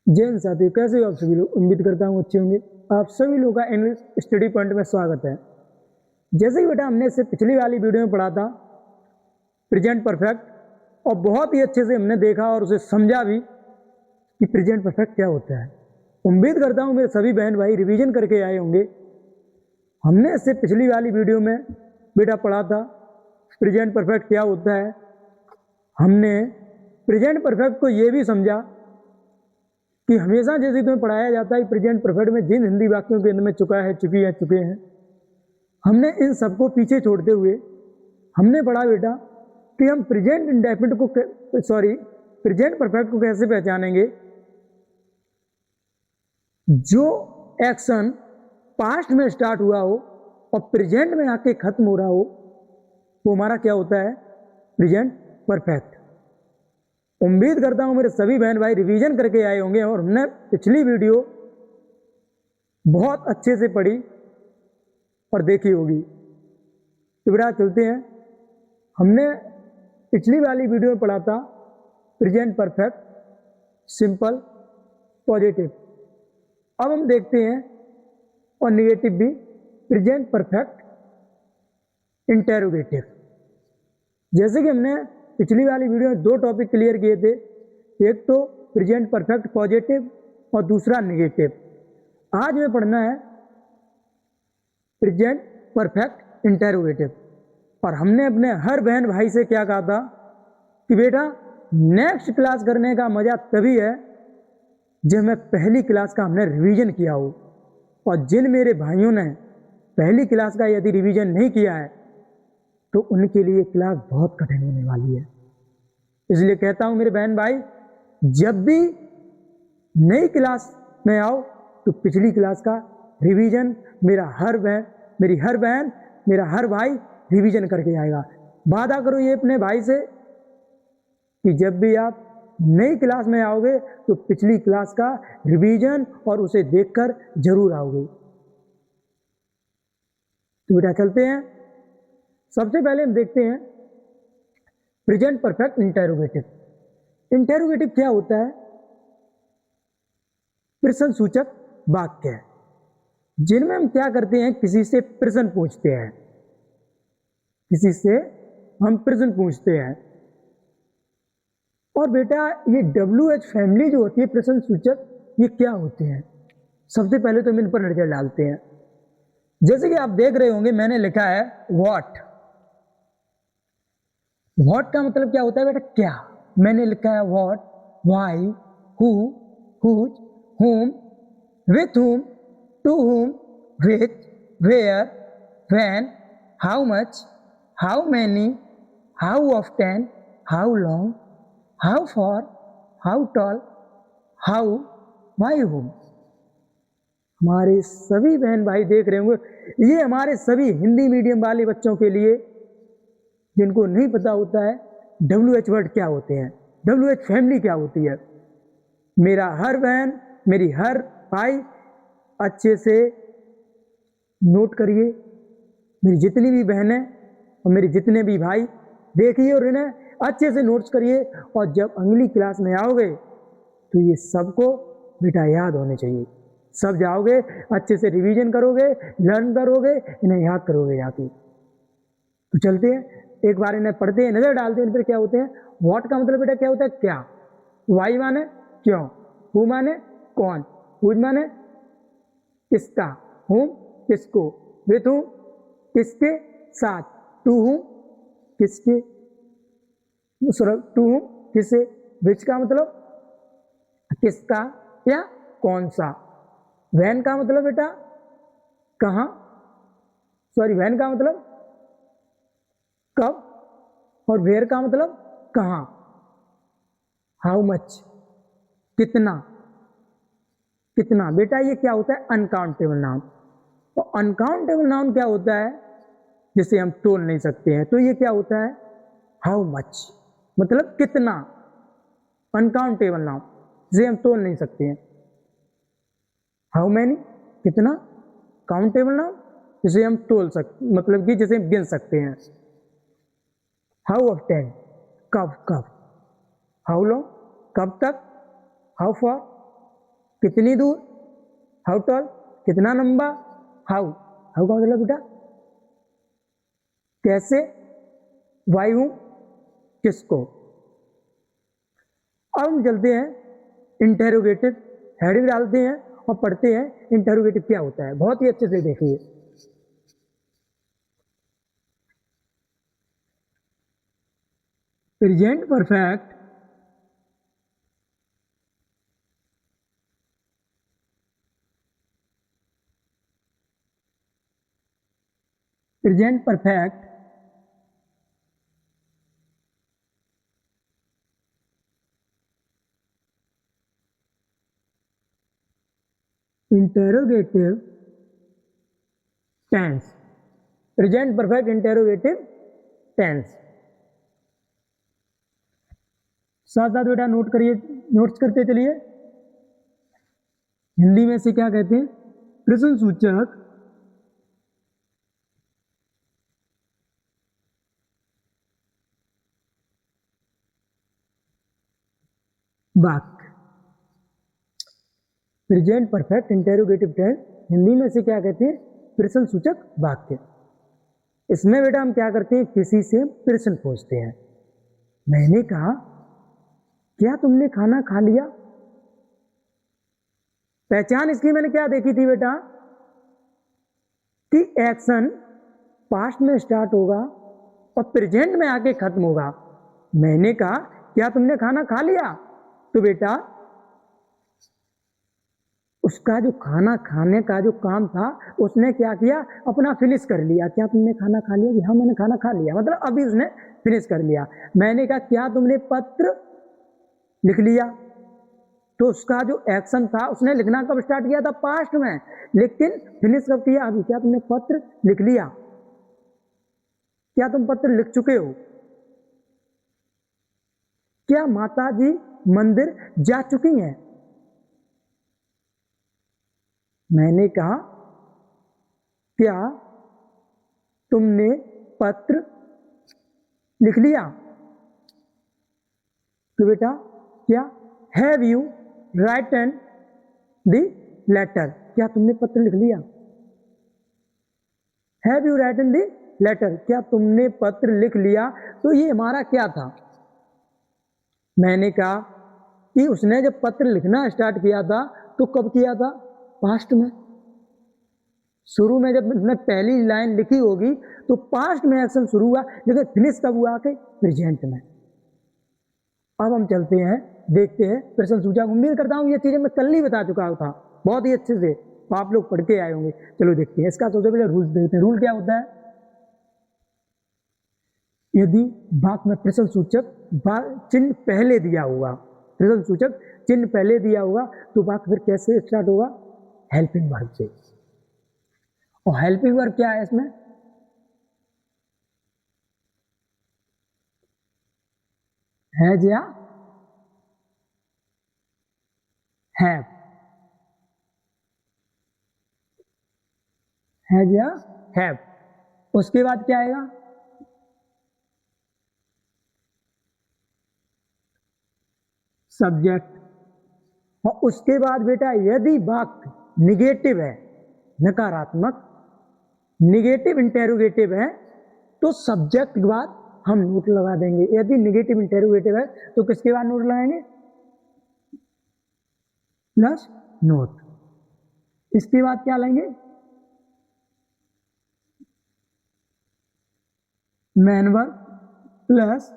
जय हिंद साथियों, कैसे हो आप सभी लोग। उम्मीद करता हूँ अच्छे होंगे। आप सभी लोगों का इंग्लिश स्टडी पॉइंट में स्वागत है। जैसे कि बेटा हमने इससे पिछली वाली वीडियो में पढ़ा था प्रेजेंट परफेक्ट, और बहुत ही अच्छे से हमने देखा और उसे समझा भी कि प्रेजेंट परफेक्ट क्या होता है। उम्मीद करता हूँ मेरे सभी बहन भाई रिवीजन करके आए होंगे। हमने इससे पिछली वाली वीडियो में बेटा पढ़ा था प्रेजेंट परफेक्ट क्या होता है। हमने प्रेजेंट परफेक्ट को ये भी समझा कि हमेशा जैसे तुम्हें पढ़ाया जाता है प्रेजेंट परफेक्ट में जिन हिंदी वाक्यों के अंदर में चुका है, चुकी है, चुके हैं, हमने इन सबको पीछे छोड़ते हुए हमने पढ़ा बेटा कि हम प्रेजेंट इंडेफिनिट को प्रेजेंट परफेक्ट को कैसे पहचानेंगे। जो एक्शन पास्ट में स्टार्ट हुआ हो और प्रेजेंट में आके खत्म हो रहा हो वो हमारा क्या होता है, प्रेजेंट परफेक्ट। उम्मीद करता हूं मेरे सभी बहन भाई रिवीजन करके आए होंगे और हमने पिछली वीडियो बहुत अच्छे से पढ़ी और देखी होगी। तो बेटा चलते हैं। हमने पिछली वाली वीडियो में पढ़ा था प्रेजेंट परफेक्ट, सिंपल, पॉजिटिव। अब हम देखते हैं और निगेटिव भी, प्रेजेंट परफेक्ट, इंटेरोगेटिव। जैसे कि हमने पिछली वाली वीडियो में दो टॉपिक क्लियर किए थे, एक तो प्रेजेंट परफेक्ट पॉजिटिव और दूसरा निगेटिव। आज में पढ़ना है प्रेजेंट परफेक्ट इंटेरोगेटिव। और हमने अपने हर बहन भाई से क्या कहा था कि बेटा नेक्स्ट क्लास करने का मजा तभी है जब मैं पहली क्लास का हमने रिवीजन किया हो। और जिन मेरे भाइयों ने पहली क्लास का यदि रिवीजन नहीं किया है तो उनके लिए क्लास बहुत कठिन होने वाली है। इसलिए कहता हूं मेरे बहन भाई, जब भी नई क्लास में आओ तो पिछली क्लास का रिवीजन मेरी हर बहन मेरा हर भाई रिवीजन करके आएगा। वादा करो ये अपने भाई से कि जब भी आप नई क्लास में आओगे तो पिछली क्लास का रिवीजन और उसे देखकर जरूर आओगे। तो बेटा चलते हैं। सबसे पहले हम देखते हैं प्रेजेंट परफेक्ट इंटेरोगेटिव। इंटेरोगेटिव क्या होता है? प्रश्न सूचक वाक्य है जिनमें हम क्या करते हैं, किसी से प्रश्न पूछते हैं, किसी से हम प्रश्न पूछते हैं। और बेटा ये WH फैमिली जो होती है प्रश्न सूचक, ये क्या होते हैं? सबसे पहले तो हम इन पर नजर डालते हैं। जैसे कि आप देख रहे होंगे मैंने लिखा है व्हाट। व्हाट का मतलब क्या होता है बेटा, क्या। मैंने लिखा है what, why, who, whose, whom, with whom, to whom, which, where, when, how much, how many, how often, how long, how far, how tall, how, by whom। हमारे सभी बहन भाई देख रहे होंगे, ये हमारे सभी हिंदी मीडियम वाले बच्चों के लिए जिनको नहीं पता होता है WH वर्ड क्या होते हैं, WH फैमिली क्या होती है। मेरा हर बहन, मेरी हर भाई अच्छे से नोट करिए। मेरी जितनी भी बहनें और मेरे जितने भी भाई देखिए और इन्हें अच्छे से नोट्स करिए। और जब अगली क्लास में आओगे तो ये सबको बेटा याद होने चाहिए। सब जाओगे अच्छे से रिवीजन करोगे, लर्न करोगे, इन्हें याद करोगे जाके। तो चलते हैं एक बार इन्हें पढ़ते हैं, नजर डालते हैं इन पर क्या होते हैं। व्हाट का मतलब बेटा क्या होता है, क्या। वाई माने क्यों, हु माने कौन, हुज माने किसका, हुम किसको, विथ हूं किसके साथ, टू हूं किसके, टू हूं किसे, विच का मतलब किसका या कौन सा, वैन का मतलब बेटा कहां, वैन का मतलब कब, और वेयर का मतलब कहां। हाउ मच कितना, कितना बेटा ये क्या होता है, अनकाउंटेबल नाउन। और अनकाउंटेबल नाउन क्या होता है, जिसे हम तोल नहीं सकते हैं, तो ये क्या होता है, हाउ मच मतलब कितना, अनकाउंटेबल नाउन जिसे हम तोल नहीं सकते हैं। हाउ मैनी कितना, काउंटेबल नाउन जिसे हम तोल सकते, मतलब कि जिसे हम गिन सकते हैं। हाउ ऑफ्टेन कब कब, हाउ लॉन्ग कब तक, हाउ फार कितनी दूर, हाउ टॉल कितना लंबा, हाउ हाउ का मतलब बेटा कैसे, वाई हूं किसको। अब हम चलते हैं इंटेरोगेटिव, हेडिंग डालते हैं और पढ़ते हैं इंटेरोगेटिव क्या होता है। बहुत ही अच्छे से देखिए। Present perfect present perfect interrogative tense, present perfect interrogative tense. साथ साथ बेटा नोट करिए, नोट्स करते चलिए। हिंदी में से क्या कहते हैं, प्रश्न सूचक वाक्य। Present perfect interrogative tense Hindi में से क्या कहते हैं, प्रश्न सूचक वाक्य। इसमें बेटा हम क्या करते हैं, किसी से प्रश्न पूछते हैं। मैंने कहा क्या तुमने खाना खा लिया। पहचान इसकी मैंने क्या देखी थी बेटा कि एक्शन पास्ट में स्टार्ट होगा और प्रेजेंट में आके खत्म होगा। मैंने कहा क्या तुमने खाना खा लिया, तो बेटा उसका जो खाना खाने का जो काम था उसने क्या किया, अपना फिनिश कर लिया। क्या तुमने खाना खा लिया, कि हाँ मैंने खाना खा लिया, मतलब अभी उसने फिनिश कर लिया। मैंने कहा क्या तुमने पत्र लिख लिया, तो उसका जो एक्शन था उसने लिखना कब स्टार्ट किया था, पास्ट में, लेकिन फिनिश कब किया, अभी। क्या तुमने पत्र लिख लिया, क्या तुम पत्र लिख चुके हो। क्या माता जी मंदिर जा चुकी हैं। मैंने कहा क्या तुमने पत्र लिख लिया, तो बेटा क्या have you written the letter, क्या तुमने पत्र लिख लिया। Have you written the letter, क्या तुमने पत्र लिख लिया। तो ये हमारा क्या था, मैंने कहा कि उसने जब पत्र लिखना स्टार्ट किया था तो कब किया था, पास्ट में। शुरू में जब उसने पहली लाइन लिखी होगी तो पास्ट में एक्शन शुरू हुआ, लेकिन फिनिश कब हुआ के, प्रेजेंट में। अब हम चलते हैं, देखते हैं प्रश्न सूचक। उम्मीद करता हूं ये चीजें मैं कल ही बता चुका था बहुत ही अच्छे से, तो आप लोग पढ़ के आए होंगे। चलो देखते हैं इसका सबसे पहले रूल देखते हैं। रूल क्या होता है, यदि वाक्य में प्रश्न सूचक चिन्ह पहले दिया होगा, प्रश्न सूचक चिन्ह पहले दिया होगा, तो वाक्य फिर कैसे स्टार्ट होगा, हेल्पिंग वर्ब से। और हेल्पिंग वर्ब क्या है इसमें, हैज या हैव, हैज या हैव। उसके बाद क्या आएगा, सब्जेक्ट। और उसके बाद बेटा यदि वाक्य निगेटिव है, नकारात्मक, निगेटिव इंटेरोगेटिव है, तो सब्जेक्ट के बाद हम नोट लगा देंगे। यदि निगेटिव इंटेरोगेटिव है तो किसके बाद नोट लगाएंगे, प्लस नोट। इसके बाद क्या लेंगे, man verb plus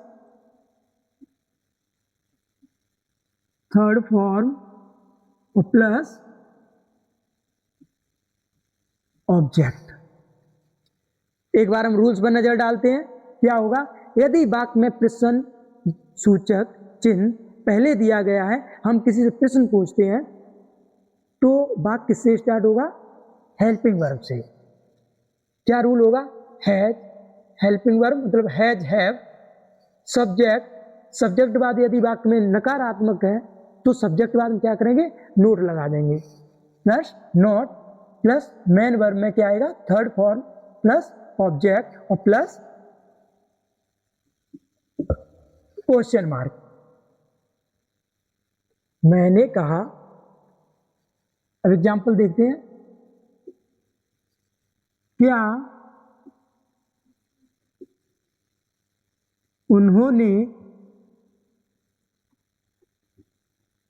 third form और प्लस ऑब्जेक्ट। एक बार हम रूल्स पर नजर डालते हैं, क्या होगा, यदि वाक्य में प्रश्न सूचक चिन्ह पहले दिया गया है, हम किसी से प्रश्न पूछते हैं, तो वाक्य किससे स्टार्ट होगा, हेल्पिंग वर्ब से। क्या रूल होगा, हैज, हेल्पिंग वर्ब मतलब हैज हैव, सब्जेक्ट, सब्जेक्ट बाद यदि वाक्य में नकारात्मक है तो सब्जेक्ट बाद हम क्या करेंगे, नोट लगा देंगे, plus note plus main verb में क्या आएगा, थर्ड फॉर्म प्लस ऑब्जेक्ट और प्लस क्वेश्चन मार्क। मैंने कहा अब एग्जाम्पल देखते हैं। क्या उन्होंने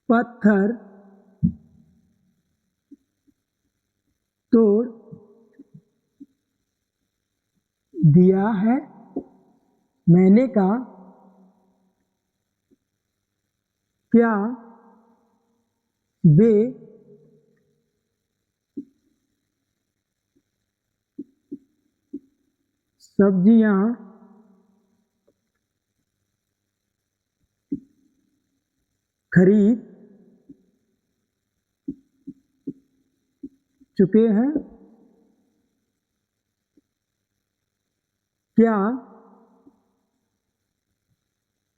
पत्थर तोड़ दिया है? मैंने कहा क्या वे सब्जियां खरीद चुके हैं? क्या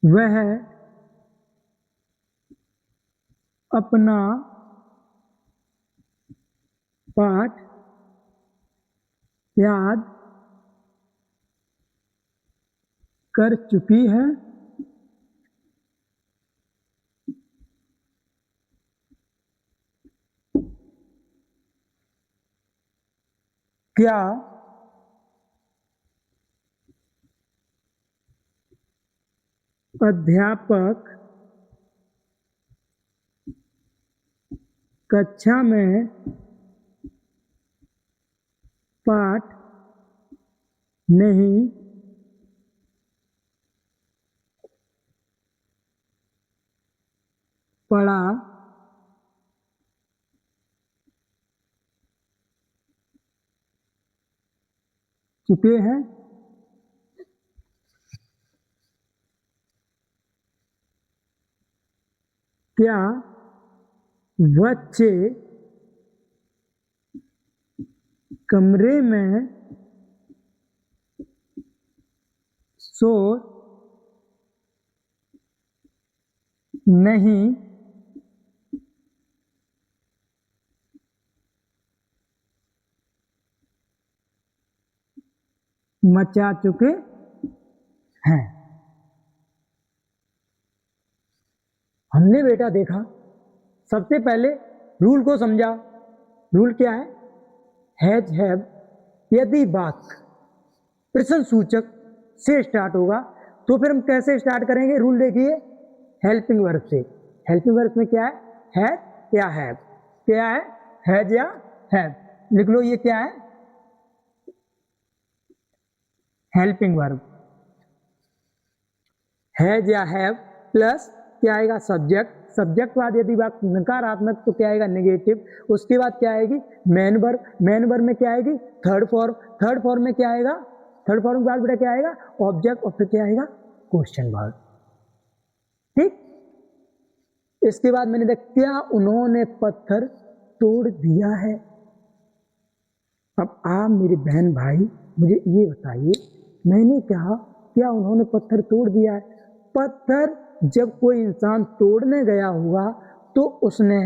वह अपना पाठ याद कर चुकी है? क्या अध्यापक कक्षा में पाठ नहीं पढ़ा चुके हैं? क्या बच्चे कमरे में शोर नहीं मचा चुके हैं? हमने बेटा देखा, सबसे पहले रूल को समझा। रूल क्या है? हैज हैव यदि वाक्य प्रश्न सूचक से स्टार्ट होगा तो फिर हम कैसे स्टार्ट करेंगे? रूल देखिए, हेल्पिंग वर्ब से। हेल्पिंग वर्ब में क्या है? हैव या हैव। क्या है? हैज या हैव। लिख लो, ये क्या है? Helping verb. हैज या हैव प्लस क्या आएगा? सब्जेक्ट। सब्जेक्ट बाद यदि वाक्य नकारात्मक तो क्या आएगा? नेगेटिव। उसके बाद क्या आएगी? Main verb. मेन वर्ब में क्या आएगी? Third form. थर्ड फॉर्म में क्या आएगा? थर्ड फॉर्म के बाद बेटा क्या आएगा? ऑब्जेक्ट। और फिर क्या आएगा? Question verb. ठीक। इसके बाद मैंने देखा क्या उन्होंने पत्थर तोड़ दिया है? अब आप मेरे बहन भाई मुझे ये बताइए, मैंने कहा क्या उन्होंने पत्थर तोड़ दिया है? पत्थर जब कोई इंसान तोड़ने गया होगा तो उसने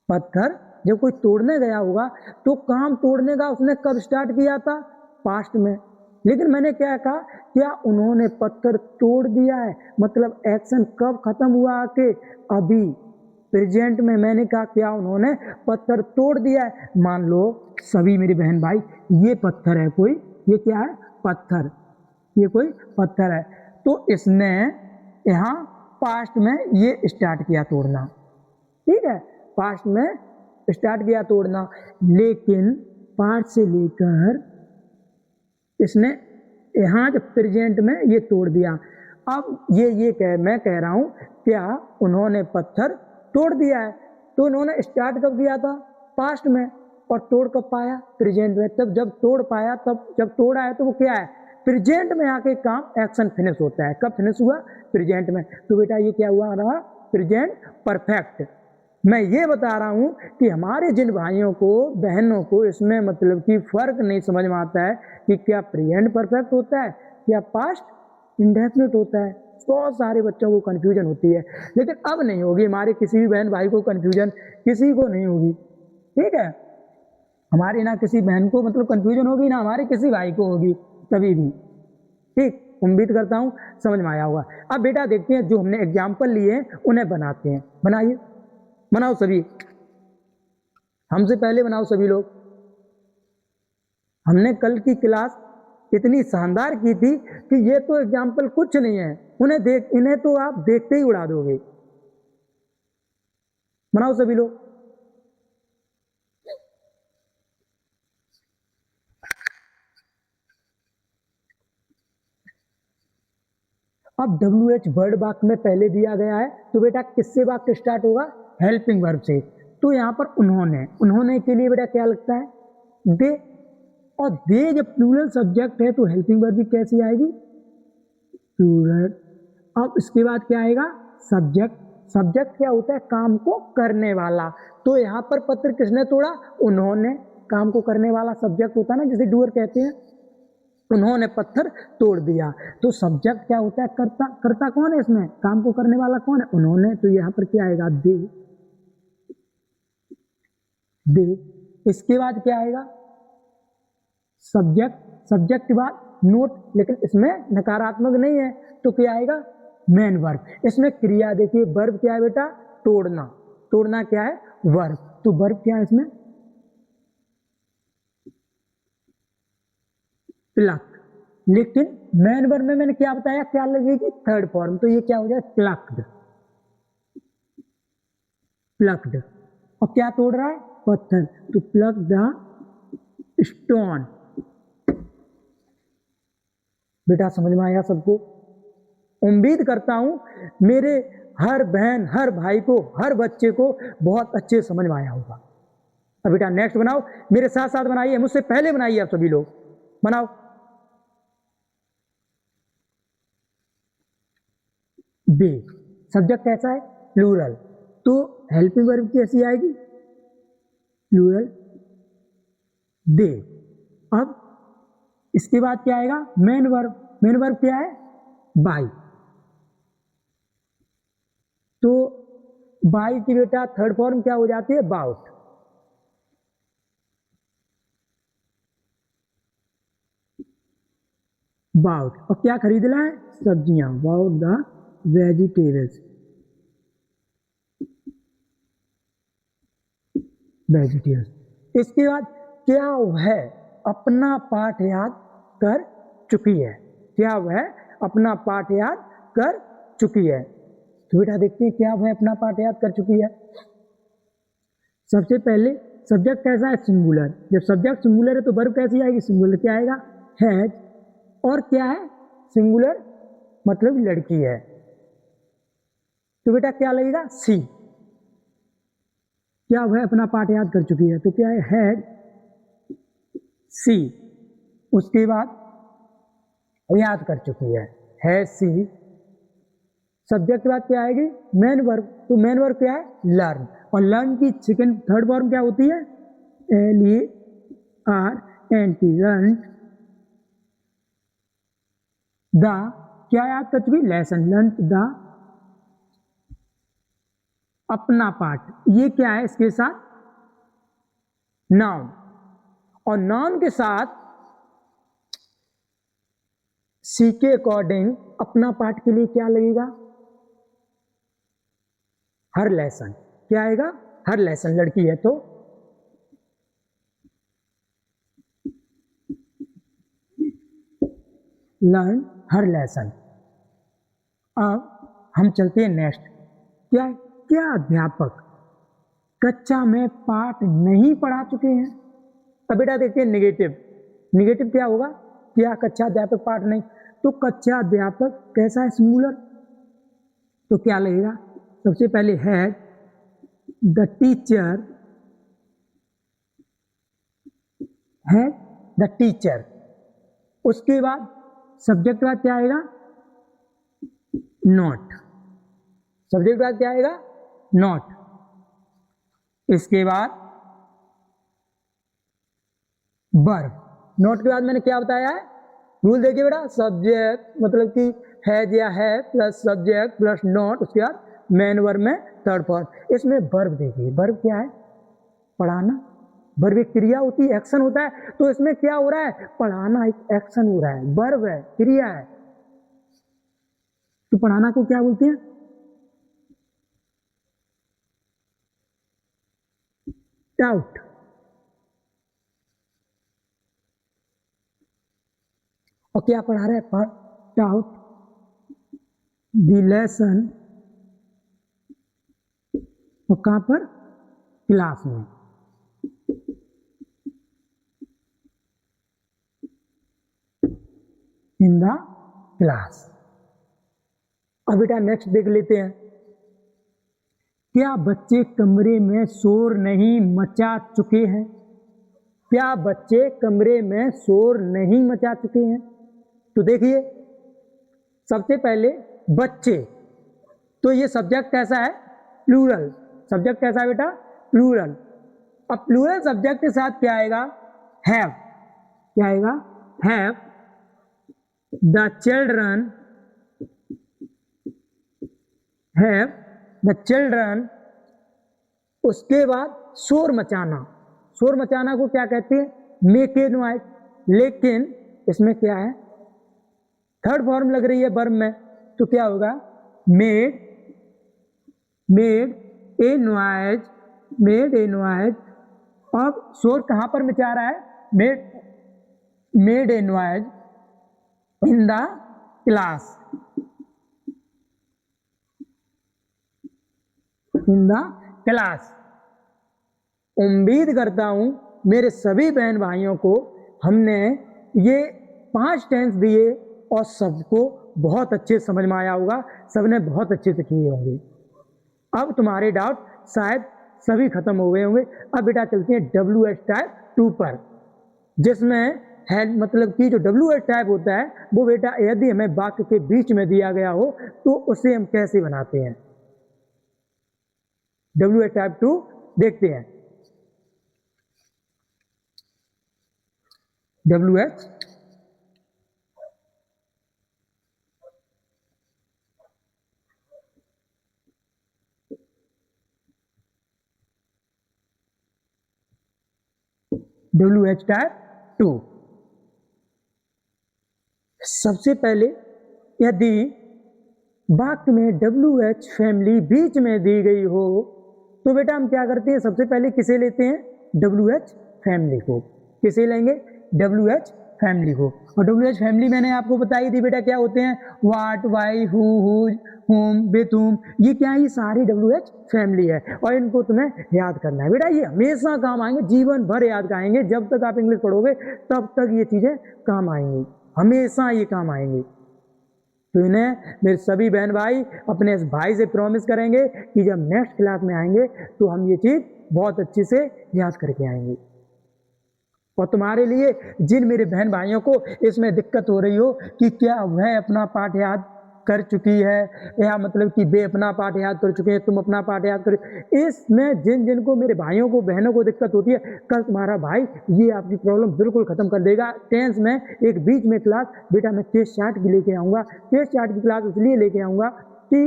पत्थर जब कोई तोड़ने गया होगा तो काम तोड़ने का उसने कब स्टार्ट किया था? पास्ट में। लेकिन मैंने क्या कहा? क्या उन्होंने पत्थर तोड़ दिया है, मतलब एक्शन कब खत्म हुआ आके? अभी प्रेजेंट में। मैंने कहा क्या उन्होंने पत्थर तोड़ दिया है। मान लो सभी मेरे बहन भाई, ये पत्थर है कोई, ये क्या है? पत्थर। ये कोई पत्थर है तो इसने यहाँ पास्ट में ये स्टार्ट किया तोड़ना। ठीक है, पास्ट में स्टार्ट किया तोड़ना, लेकिन पास्ट से लेकर इसने यहाँ जब प्रेजेंट में ये तोड़ दिया। अब मैं कह रहा हूँ क्या उन्होंने पत्थर तोड़ दिया है, तो उन्होंने स्टार्ट कब किया था? पास्ट में। और तोड़ कब पाया? प्रेजेंट में। तब जब तोड़ पाया, तब जब तोड़ा है तो वो क्या है? प्रेजेंट में आके काम एक्शन फिनिश होता है। कब फिनिश हुआ? प्रेजेंट में। तो बेटा ये क्या हुआ रहा? Present perfect. मैं ये बता रहा हूँ कि हमारे जिन भाइयों को बहनों को इसमें मतलब कि फर्क नहीं समझ में आता है कि क्या प्रेजेंट परफेक्ट होता है या पास्ट इंडेफिनिट होता है। बहुत सारे बच्चों को कंफ्यूजन होती है, लेकिन अब नहीं होगी। हमारे किसी भी बहन भाई को कंफ्यूजन किसी को नहीं होगी। ठीक है, हमारी ना किसी बहन को मतलब कंफ्यूजन होगी, ना हमारे किसी भाई को होगी कभी भी। ठीक, उम्मीद करता हूँ समझ में आया होगा। अब बेटा देखते हैं जो हमने एग्जाम्पल लिए उन्हें बनाते हैं। बनाइए, बनाओ सभी। हमसे पहले बनाओ सभी लोग। हमने कल की क्लास इतनी शानदार की थी कि ये तो एग्जाम्पल कुछ नहीं है, इन्हें तो आप देखते ही उड़ा दोगे। बनाओ सभी लोग। अब WH वर्ड वाक्य में पहले दिया गया है, तो बेटा किससे वाक्य स्टार्ट होगा? हेल्पिंग वर्ब से। तो यहाँ पर उन्होंने के लिए बेटा क्या लगता है? दे। और दे जब प्लूरल सब्जेक्ट है तो हेल्पिंग वर्ब भी कैसी आएगी? प्लूरल। अब इसके बाद क्या आएगा? सब्जेक्ट। सब्जेक्ट क्या होता है? काम को करने वाला। तो यहाँ पर पत्र किसने तोड़ा? उन्होंने। काम को करने वाला सब्जेक्ट होता है ना, जिसे डूअर कहते हैं। उन्होंने पत्थर तोड़ दिया। तो सब्जेक्ट क्या होता है? कर्ता। कर्ता कौन है इसमें? काम को करने वाला कौन है? उन्होंने। तो यहाँ पर क्या आएगा? दे। दे। इसके बाद क्या आएगा? सब्जेक्ट। सब्जेक्ट के बाद नोट, लेकिन इसमें नकारात्मक नहीं है, तो क्या आएगा? Main verb. इसमें क्रिया देखिए, वर्ब क्या है बेटा? तोड़ना। तोड़ना क्या है? वर्ब। तो वर्ब क्या है इसमें? प्लक। लेकिन मेन वर्ब में मैंने क्या बताया? क्या लगेगी? Third form. तो ये क्या हो जाए? प्लक्ड। प्लक्ड। और क्या तोड़ रहा है? पत्थर। तो प्लक द स्टोन। बेटा समझ में आया सबको? उम्मीद करता हूं मेरे हर बहन, हर भाई को, हर बच्चे को बहुत अच्छे समझ में आया होगा। अब बेटा नेक्स्ट बनाओ, मेरे साथ साथ बनाइए, मुझसे पहले बनाइए आप सभी लोग। बनाओ। बे। सब्जेक्ट कैसा है? प्लूरल। तो हेल्पिंग वर्ब कैसी आएगी? प्लूरल। दे। अब इसके बाद क्या आएगा? Main verb. मेन वर्ब क्या है? बाई। तो बाई की बेटा थर्ड फॉर्म क्या हो जाती है? बाउट। बाउट। और क्या खरीदना है? सब्जियां। Bought the vegetables. वेजिटेबल्स। इसके बाद क्या वह अपना पाठ याद कर चुकी है? क्या वह अपना पाठ याद कर चुकी है? तो बेटा देखते हैं क्या वह अपना पाठ याद कर चुकी है। सबसे पहले सब्जेक्ट कैसा है? सिंगुलर। जब सब्जेक्ट सिंगुलर है तो वर्ब कैसी आएगी? सिंगुलर। क्या आएगा? हैज। और क्या है? सिंगुलर मतलब लड़की है, तो बेटा क्या लगेगा? सी। क्या वह अपना पाठ याद कर चुकी है? तो क्या है? हैड सी। उसके बाद याद कर चुकी है सी। सब्जेक्ट बाद क्या आएगी? Main verb. तो मेन वर्ब क्या है? लर्न। और लर्न की सेकंड थर्ड फॉर्म क्या होती है? LERNT। Learn the. क्या याद कर चुकी? लेसन। लर्न द अपना पाठ। ये क्या है इसके साथ? नाउन। और नाउन के साथ सी के अकॉर्डिंग अपना पाठ के लिए क्या लगेगा? हर लेसन। क्या आएगा? हर लेसन। लड़की है तो लर्न हर लेसन। अब हम चलते हैं नेक्स्ट। क्या क्या अध्यापक कक्षा में पाठ नहीं पढ़ा चुके हैं? अब बेटा देखते हैं नेगेटिव। नेगेटिव क्या होगा? क्या कक्षा अध्यापक पाठ नहीं? तो कक्षा अध्यापक कैसा है? सिंगुलर। तो क्या लगेगा? सबसे पहले had the teacher. Had the teacher. उसके बाद सब्जेक्ट बाद क्या आएगा? नॉट। सब्जेक्ट बाद क्या आएगा? नॉट। इसके बाद वर्ब। नॉट के बाद मैंने क्या बताया है? रूल देखिए बेटा, सब्जेक्ट मतलब कि हैज या है प्लस सब्जेक्ट प्लस नॉट, उसके बाद मेन वर्ब में थर्ड फॉर्म। इसमें वर्ब देखिए, वर्ब क्या है? पढ़ाना। वर्ब एक क्रिया होती है, एक्शन होता है। तो इसमें क्या हो रहा है? पढ़ाना एक एक्शन हो रहा है, वर्ब है, क्रिया है। तो पढ़ाना को क्या बोलते हैं? डाउट। और क्या पढ़ा रहे हैं? Doubt the lesson. और कहां पर? क्लास में। In the class. अब बेटा नेक्स्ट देख लेते हैं। क्या बच्चे कमरे में शोर नहीं मचा चुके हैं? क्या बच्चे कमरे में शोर नहीं मचा चुके हैं? तो देखिए, सबसे पहले बच्चे, तो ये सब्जेक्ट कैसा है? प्लूरल। सब्जेक्ट कैसा है बेटा? प्लूरल। अब प्लूरल सब्जेक्ट के साथ क्या आएगा? हैव। क्या आएगा? Have the children, have the children. उसके बाद शोर मचाना। शोर मचाना को क्या कहते हैं? Make a noise. लेकिन इसमें क्या है? थर्ड फॉर्म लग रही है वर्ब में, तो क्या होगा? Made, made a noise, made a noise. अब शोर कहां पर मचा रहा है? Made, made a noise in the class, in the class. उम्मीद करता हूं मेरे सभी बहन भाइयों को हमने ये 5 टेंस दिए और सबको बहुत अच्छे समझ में आया होगा, सबने बहुत अच्छे से किए होंगे। अब तुम्हारे डाउट शायद सभी खत्म हो गए होंगे। अब बेटा चलते हैं WH टाइप 2 पर, जिसमें है मतलब कि जो WH टाइप होता है वो बेटा यदि हमें वाक्य के बीच में दिया गया हो तो उसे हम कैसे बनाते हैं? WH टाइप 2 देखते हैं। WH WH type 2। सबसे पहले यदि वाक्य में WH फैमिली बीच में दी गई हो तो बेटा हम क्या करते हैं? सबसे पहले किसे लेते हैं? WH फैमिली को। किसे लेंगे? WH फैमिली को। और WH फैमिली मैंने आपको बताई थी बेटा क्या होते हैं? व्हाट, व्हाई, हु, हुज, हुम, विथ हुम। ये क्या है? ये सारी WH फैमिली है और इनको तुम्हें याद करना है बेटा। ये हमेशा काम आएंगे, जीवन भर याद आएंगे। जब तक आप इंग्लिश पढ़ोगे तब तक ये चीजें काम आएंगी, हमेशा ये काम आएंगे। तो इन्हें मेरे सभी बहन भाई अपने इस भाई से प्रॉमिस करेंगे कि जब नेक्स्ट क्लास में आएंगे तो हम ये चीज बहुत अच्छे से याद करके आएंगे। और तुम्हारे लिए जिन मेरे बहन भाइयों को इसमें दिक्कत हो रही हो कि क्या वह अपना पाठ याद कर चुकी है या मतलब कि वे अपना पाठ याद कर चुके हैं, तुम अपना पाठ याद कर, इसमें जिन जिनको मेरे भाइयों को बहनों को दिक्कत होती है, कल तुम्हारा भाई ये आपकी प्रॉब्लम बिल्कुल खत्म कर देगा। टेंस में एक बीच में क्लास बेटा मैं केस चार्ट की लेके आऊंगा। केस चार्ट की क्लास इसलिए लेके आऊंगा कि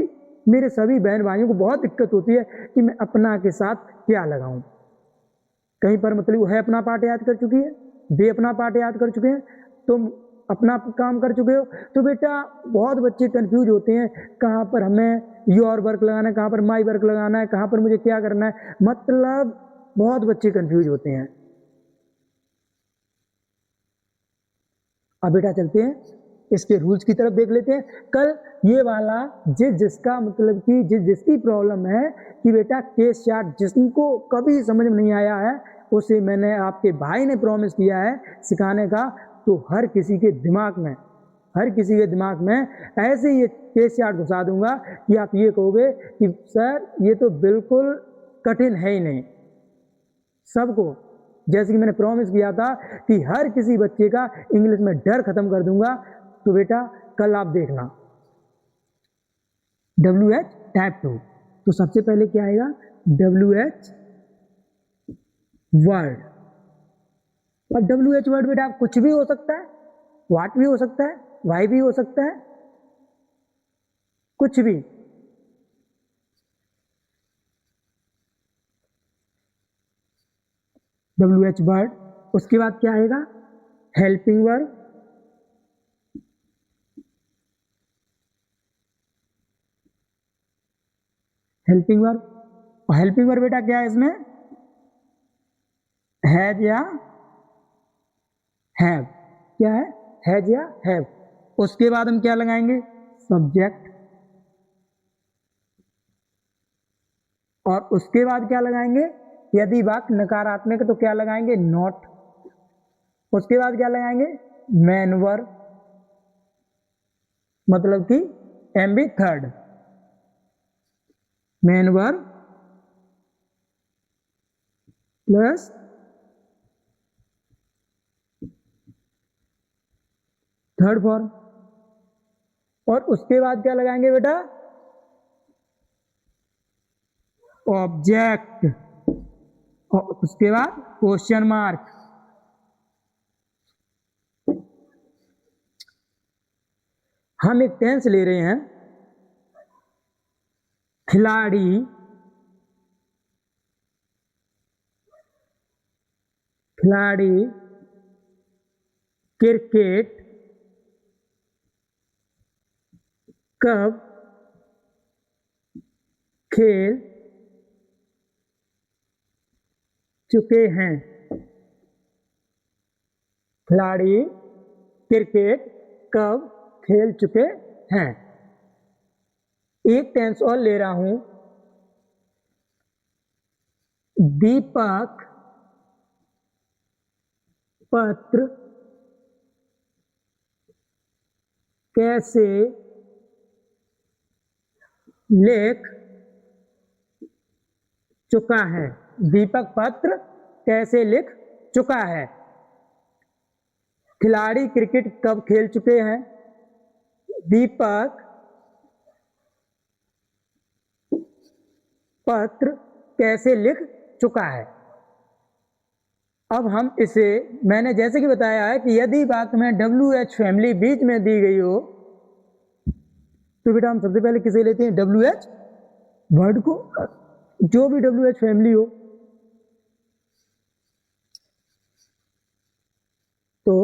मेरे सभी बहन भाइयों को बहुत दिक्कत होती है कि मैं अपना के साथ क्या लगाऊं। कहीं पर मतलब वो है अपना पाठ याद कर चुकी है, वे अपना पाठ याद कर चुके हैं, तुम अपना काम कर चुके हो। तो बेटा बहुत बच्चे कंफ्यूज होते हैं कहाँ पर हमें योर वर्क लगाना है, कहाँ पर माई वर्क लगाना है, कहाँ पर मुझे क्या करना है, मतलब बहुत बच्चे कंफ्यूज होते हैं। अब बेटा चलते हैं इसके रूल्स की तरफ देख लेते हैं। कल ये वाला जिसका मतलब कि जिसकी प्रॉब्लम है कि बेटा केस चार्ट जिसको कभी समझ में नहीं आया है उसे मैंने आपके भाई ने प्रॉमिस किया है सिखाने का, तो हर किसी के दिमाग में, हर किसी के दिमाग में ऐसे ये केस चार्ट घुसा दूंगा कि आप ये कहोगे कि सर ये तो बिल्कुल कठिन है ही नहीं। सबको जैसे कि मैंने प्रॉमिस किया था कि हर किसी बच्चे का इंग्लिश में डर खत्म कर दूंगा। तो बेटा कल आप देखना WH टाइप 2। तो सबसे पहले क्या आएगा? WH word. अब WH वर्ड बेटा कुछ भी हो सकता है, व्हाट भी हो सकता है, वाई भी हो सकता है, कुछ भी। WH word. उसके बाद क्या आएगा? Helping verb. Helping verb. और हेल्पिंग वर्ब बेटा क्या है इसमें? हैज या हैव, क्या है, हैज या हैव। उसके बाद हम क्या लगाएंगे, सब्जेक्ट, और उसके बाद क्या लगाएंगे, यदि वाक्य नकारात्मक है तो क्या लगाएंगे, नॉट। उसके बाद क्या लगाएंगे, मैन वर्ब, मतलब कि M B third, main verb plus third form. और उसके बाद क्या लगाएंगे बेटा, ऑब्जेक्ट, और उसके बाद क्वेश्चन मार्क। हम एक टेंस ले रहे हैं, खिलाड़ी खिलाड़ी क्रिकेट कब खेल चुके हैं, खिलाड़ी क्रिकेट कब खेल चुके हैं। एक टेंस और ले रहा हूं, दीपक पत्र कैसे लिख चुका है, दीपक पत्र कैसे लिख चुका है। खिलाड़ी क्रिकेट कब खेल चुके हैं, दीपक पत्र कैसे लिख चुका है। अब हम इसे, मैंने जैसे कि बताया है कि यदि बात में WH फैमिली बीच में दी गई हो तो बेटा हम सबसे पहले किसे लेते हैं, WH वर्ड को, जो भी WH फैमिली हो। तो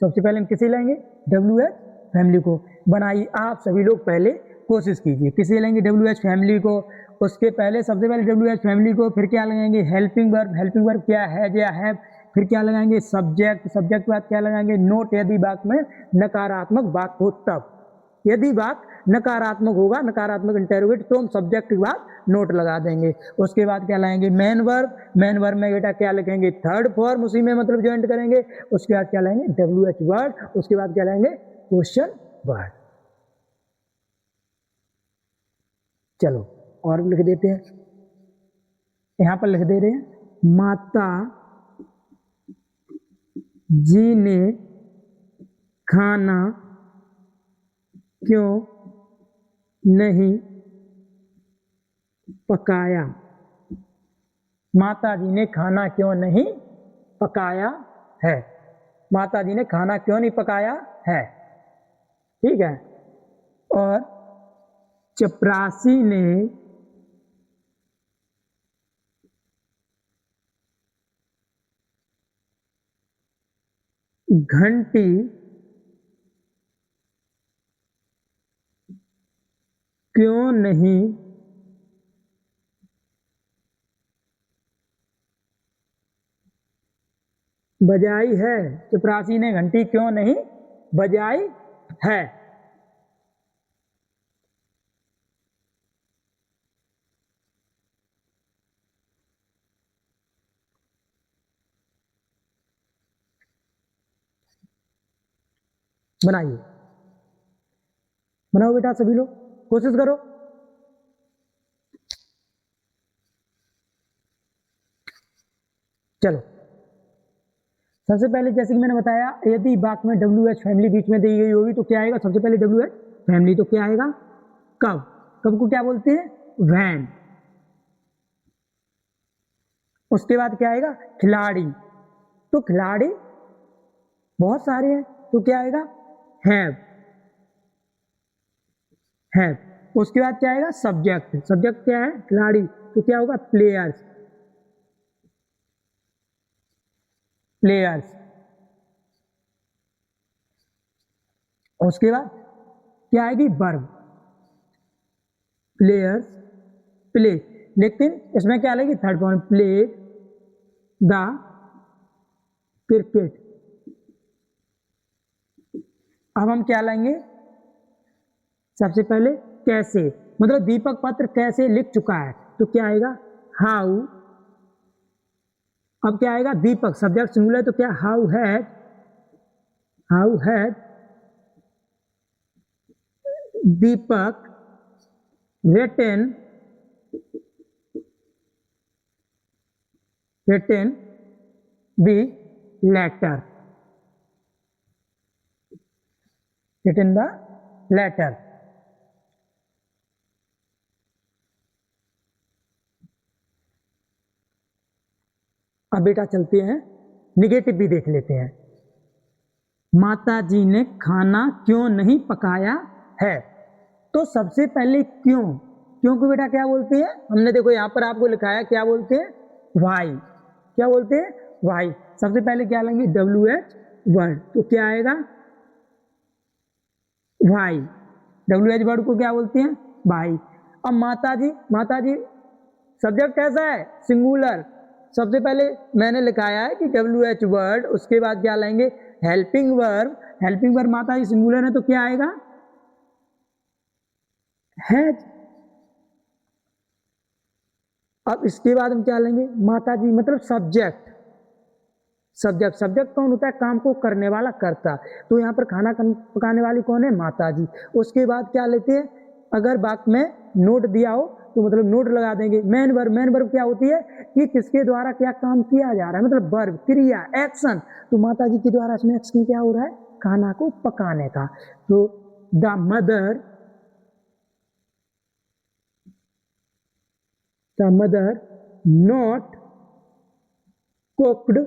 सबसे पहले हम किसे लेंगे, WH फैमिली को। बनाइए आप सभी लोग पहले कोशिश कीजिए, किसे लेंगे, WH फैमिली को। उसके पहले सबसे पहले WH फैमिली को, फिर क्या लगाएंगे, हेल्पिंग वर्ब, हेल्पिंग वर्ब क्या है या हैव, फिर क्या लगाएंगे, सब्जेक्ट, सब्जेक्ट के बाद क्या लगाएंगे, नोट, यदि वाक्य में नकारात्मक बात हो तब। यदि वाक्य नकारात्मक होगा, नकारात्मक इंटेरोगेट, तो हम सब्जेक्ट के बाद नोट लगा देंगे। उसके बाद क्या लाएंगे, मेन वर्ब, मेन वर्ब में बेटा क्या लिखेंगे, थर्ड फॉर्म, उसी में मतलब ज्वाइंट करेंगे। उसके बाद क्या लाएंगे, WH वर्ड, उसके बाद क्या लाएंगे, क्वेश्चन वर्ड। चलो और लिख देते हैं, यहां पर लिख दे रहे हैं, माता जी ने खाना क्यों नहीं पकाया, माता जी ने खाना क्यों नहीं पकाया है, माता जी ने खाना क्यों नहीं पकाया है, ठीक है। और चपरासी ने घंटी क्यों नहीं बजाई है, चपरासी ने घंटी क्यों नहीं बजाई है। बनाइए, बनाओ बेटा सभी लोग, कोशिश करो। चलो सबसे पहले जैसे कि मैंने बताया, यदि वाक्य में WH फैमिली बीच में दी गई होगी तो क्या आएगा, सबसे पहले WH फैमिली, तो क्या आएगा, कब, कब को क्या बोलते हैं, वैन। उसके बाद क्या आएगा, खिलाड़ी, तो खिलाड़ी बहुत सारे हैं, तो क्या आएगा, हैव, हैव। उसके बाद क्या आएगा, सब्जेक्ट, सब्जेक्ट क्या है, खिलाड़ी, तो क्या होगा, प्लेयर्स, प्लेयर्स। उसके बाद क्या आएगी, वर्ब, प्लेयर्स प्ले, लेकिन इसमें क्या लगेगी, third form, play the cricket. अब हम क्या लाएंगे, सबसे पहले कैसे, मतलब दीपक पत्र कैसे लिख चुका है, तो क्या आएगा हाउ। अब क्या आएगा, दीपक सब्जेक्ट सिंगुलर, तो क्या how had Deepak written the letter, written the letter। अब बेटा चलते हैं निगेटिव भी देख लेते हैं। माता जी ने खाना क्यों नहीं पकाया है, तो सबसे पहले क्यों, क्यों को बेटा क्या बोलते हैं, हमने देखो यहां पर आपको लिखा है क्या बोलते हैं, वाई। क्या बोलते हैं, वाई। सबसे पहले क्या लेंगे, WH वर्ड, तो क्या आएगा वाई। WH वर्ड को क्या बोलते हैं, भाई। अब माता जी सब्जेक्ट कैसा है, सिंगुलर। सबसे पहले मैंने लिखाया है कि WH वर्ड, उसके बाद क्या लाएंगे, हेल्पिंग वर्ब। हेल्पिंग वर्ब माता जी सिंगुलर है तो क्या आएगा, हैज। अब इसके बाद हम क्या लेंगे, माता जी मतलब सब्जेक्ट। सब्जेक्ट कौन होता है, काम को करने वाला करता, तो यहाँ पर खाना पकाने वाली कौन है, माता जी। उसके बाद क्या लेते हैं, अगर वाक्य में नोट दिया हो तो मतलब नोट लगा देंगे। मेन वर्ब क्या होती है कि किसके द्वारा क्या काम किया जा रहा है, मतलब वर्ब, क्रिया, एक्शन। तो माता जी के द्वारा इसमें एक्शन क्या हो रहा है, खाना को पकाने का। तो the mother not cooked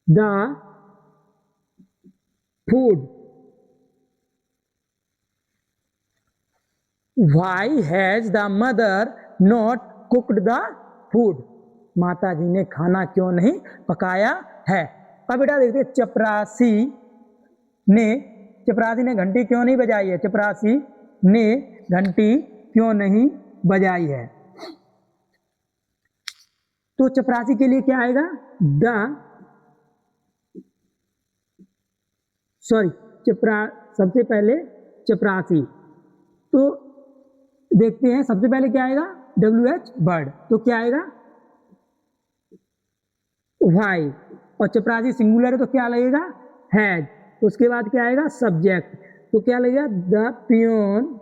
the food। Why has the mother not cooked the food? माता जी ने खाना क्यों नहीं पकाया है। अब बेटा देखते चपरासी ने घंटी क्यों नहीं बजाई है, चपरासी ने घंटी क्यों नहीं बजाई है, तो चपरासी के लिए क्या आएगा, सबसे पहले चपरासी, तो देखते हैं सबसे पहले क्या आएगा, WH वर्ड, तो क्या आएगा वाई। और चपरासी सिंगुलर है तो क्या लगेगा, हैज। उसके बाद क्या आएगा, सब्जेक्ट, तो क्या लगेगा, द पियोन।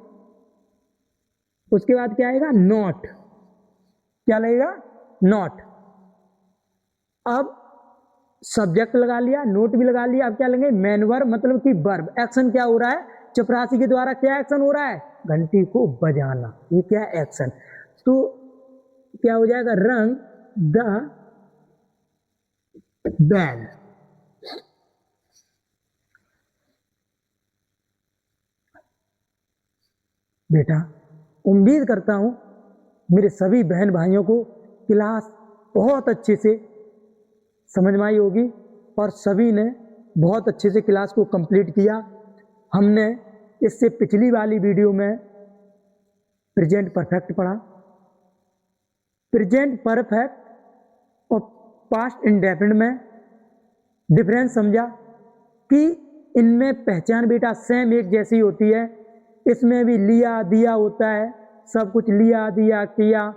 उसके बाद क्या आएगा, नॉट, क्या लगेगा, नॉट। अब सब्जेक्ट लगा लिया, नोट भी लगा लिया, अब क्या लेंगे, मेन वर्ब मतलब कि वर्ब। एक्शन क्या हो रहा है, चपरासी के द्वारा क्या एक्शन हो रहा है, घंटी को बजाना, ये क्या एक्शन। तो क्या हो जाएगा, रंग द बेल। बेटा उम्मीद करता हूं मेरे सभी बहन भाइयों को क्लास बहुत अच्छे से समझ में आई होगी और सभी ने बहुत अच्छे से क्लास को कंप्लीट किया। हमने इससे पिछली वाली वीडियो में प्रेजेंट परफेक्ट पढ़ा, प्रेजेंट परफेक्ट और पास्ट इंडेफिनिट में डिफरेंस समझा कि इनमें पहचान बेटा सेम एक जैसी होती है। इसमें भी लिया दिया होता है, सब कुछ लिया दिया किया।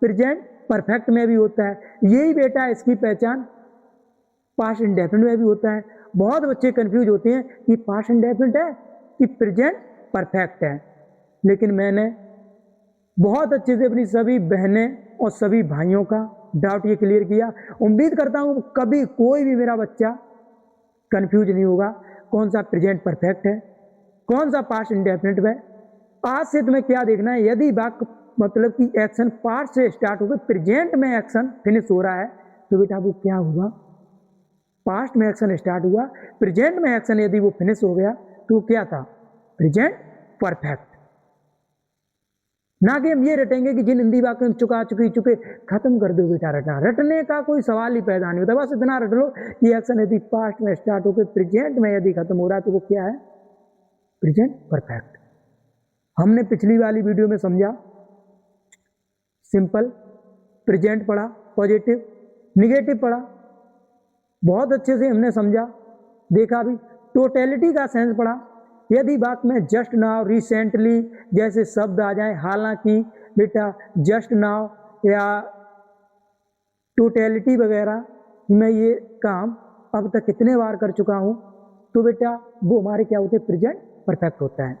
प्रेजेंट परफेक्ट में भी होता है, यही बेटा इसकी पहचान पास्ट इंडेफिनिट में भी होता है। बहुत बच्चे कंफ्यूज होते हैं कि पास्ट इंडेफिनिट है कि प्रेजेंट परफेक्ट है, लेकिन मैंने बहुत अच्छे से अपनी सभी बहनें और सभी भाइयों का डाउट ये क्लियर किया। उम्मीद करता हूँ कभी कोई भी मेरा बच्चा कंफ्यूज नहीं होगा कौन सा प्रेजेंट परफेक्ट है, कौन सा पास्ट इंडेफिनिट है। आज से तुम्हें क्या देखना है, यदि वाक्य मतलब कि एक्शन पास्ट से स्टार्ट होकर प्रेजेंट में एक्शन फिनिश हो रहा है तो बेटा वो क्या हुआ, पास्ट में एक्शन स्टार्ट हुआ, प्रेजेंट में एक्शन यदि वो फिनिश हो गया तो क्या था, प्रेजेंट परफेक्ट। ना कि हम ये रटेंगे कि जिन हिंदी वाक्यों चुके खत्म कर दो बेटा रटना, रटने का कोई सवाल ही पैदा नहीं होता। बस इतना रट लो कि एक्शन यदि पास्ट में स्टार्ट होकर प्रेजेंट में यदि खत्म हो रहा है तो वो क्या है, प्रेजेंट परफेक्ट। हमने पिछली वाली वीडियो में समझा सिंपल, प्रेजेंट पढ़ा, पॉजिटिव, निगेटिव पढ़ा, बहुत अच्छे से हमने समझा, देखा भी। टोटलिटी का सेंस पढ़ा। यदि बात में जस्ट नाउ, रिसेंटली जैसे शब्द आ जाए, हालांकि बेटा जस्ट नाउ या टोटलिटी वगैरह मैं ये काम अब तक कितने बार कर चुका हूँ, तो बेटा वो हमारे क्या होते हैं, प्रेजेंट परफेक्ट होता है।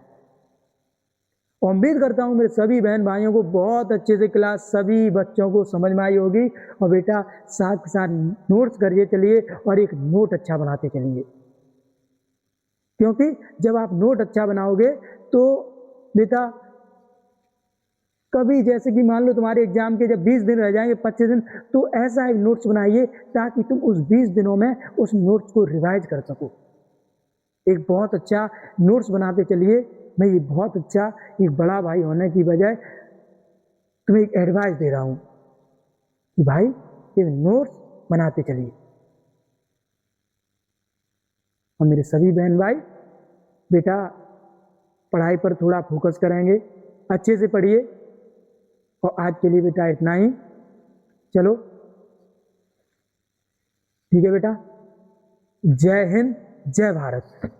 उम्मीद करता हूँ मेरे सभी बहन भाइयों को बहुत अच्छे से क्लास सभी बच्चों को समझ में आई होगी। और बेटा साथ के साथ नोट्स करिए चलिए और एक नोट अच्छा बनाते चलिए, क्योंकि जब आप नोट अच्छा बनाओगे तो बेटा कभी जैसे कि मान लो तुम्हारे एग्जाम के जब 20 दिन रह जाएंगे, 25 दिन, तो ऐसा एक नोट्स बनाइए ताकि तुम उस 20 दिनों में उस नोट्स को रिवाइज कर सको। एक बहुत अच्छा नोट्स बनाते चलिए। मैं ये बहुत अच्छा एक बड़ा भाई होने की बजाय तुम्हें एक एडवाइस दे रहा हूँ कि भाई एक नोट्स बनाते चलिए। और मेरे सभी बहन भाई बेटा पढ़ाई पर थोड़ा फोकस करेंगे, अच्छे से पढ़िए। और आज के लिए बेटा इतना ही, चलो ठीक है बेटा। जय हिंद, जय भारत।